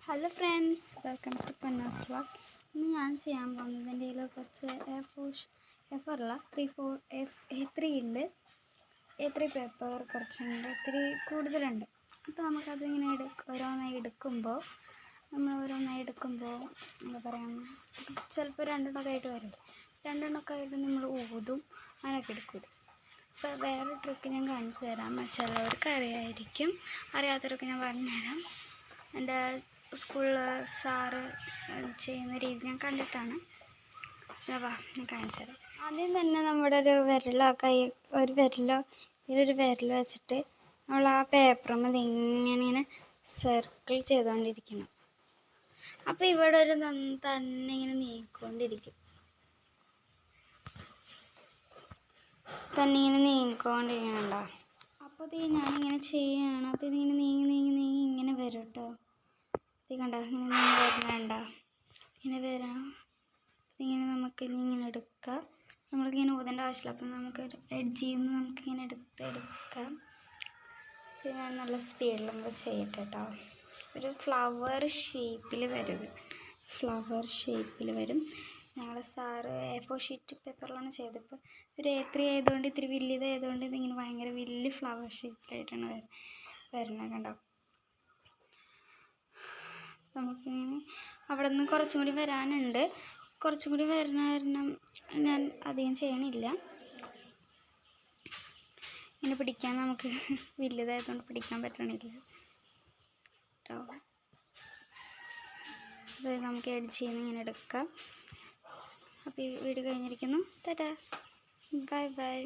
Hello friends, welcome to Panna's vlog. ഇന്ന് ഞാൻ ചെയ്യാൻ പോകുന്നത് എൻ്റെ കയ്യിൽ കുറച്ച് A3 ഉണ്ട്. A3 പേപ്പർ കുറച്ചുണ്ട്, ഇത്തിരി കൂടുതലുണ്ട്. അപ്പോൾ നമുക്കതിങ്ങനെ ഓരോന്നായി എടുക്കുമ്പോൾ എന്താ പറയുക, ചിലപ്പോൾ രണ്ടെണ്ണമൊക്കെ ആയിട്ട് വരും. രണ്ടെണ്ണമൊക്കെ ആയിട്ട് നമ്മൾ ഊതും, അങ്ങനെയൊക്കെ എടുക്കും. അപ്പോൾ വേറെ ട്രിക്ക് ഞാൻ കാണിച്ചു തരാം. ചിലവർക്ക് അറിയായിരിക്കും, അറിയാത്തവർക്ക് ഞാൻ പറഞ്ഞുതരാം. എൻ്റെ സ്കൂളിൽ സാറ് ചെയ്യുന്ന രീതി ഞാൻ കണ്ടിട്ടാണ്. ഞാൻ കാണിച്ചു തരാം. ആദ്യം തന്നെ നമ്മുടെ ഒരു വിരൽ വെച്ചിട്ട് നമ്മൾ ആ പേപ്പറുമ്പോൾ ഇങ്ങനെ സർക്കിൾ ചെയ്തുകൊണ്ടിരിക്കണം. അപ്പോൾ ഇവിടെ ഒരു തന്നെ ഇങ്ങനെ നീങ്ങിക്കൊണ്ടിരിക്കും. നീങ്ങിക്കൊണ്ടിരിക്കണുണ്ടോ? അപ്പോൾ ഞാനിങ്ങനെ ചെയ്യുകയാണ്. അപ്പോൾ ഇതിങ്ങനെ നീങ്ങി ഇങ്ങനെ വരും കേട്ടോ. ഇത് കണ്ടോ, ഇങ്ങനെ വരണ ഇങ്ങനെ വരാം. ഇങ്ങനെ നമുക്ക് ഇങ്ങനെ എടുക്കാം. നമ്മൾക്കിങ്ങനെ ഊതേണ്ട ആവശ്യമില്ല. അപ്പം നമുക്ക് എഡ്ജിൽ നിന്ന് നമുക്കിങ്ങനെ എടുക്കാം. പിന്നെ നല്ല സ്പീഡിൽ നമുക്ക് ചെയ്യട്ടെ കേട്ടോ. ഒരു ഫ്ലവർ ഷേപ്പിൽ വരും. ഞങ്ങളുടെ സാറ് A4 ഷീറ്റ് പേപ്പറിലാണ് ചെയ്തപ്പോൾ ഒരു A3 ആയതുകൊണ്ട് ഇത്തിരി വലിയതായതുകൊണ്ട് ഇതിങ്ങനെ ഭയങ്കര വലിയ ഫ്ലവർ ഷേപ്പിലായിട്ടാണ് വരുന്നത്. കണ്ടോ, നമുക്കിങ്ങനെ അവിടെ നിന്ന് കുറച്ചും കൂടി വരാനുണ്ട്. കുറച്ചും കൂടി വരുന്ന കാരണം ഞാൻ അധികം ചെയ്യണില്ല. ഇങ്ങനെ പിടിക്കാൻ നമുക്ക് വലിയതായതുകൊണ്ട് പിടിക്കാൻ പറ്റണില്ല കേട്ടോ. അത് നമുക്ക് എഡ്ജിൽ നിന്ന് ഇങ്ങനെ എടുക്കാം. അപ്പോൾ ഈ വീഡിയോ കഴിഞ്ഞിരിക്കുന്നു. ടാറ്റാ, ബൈ.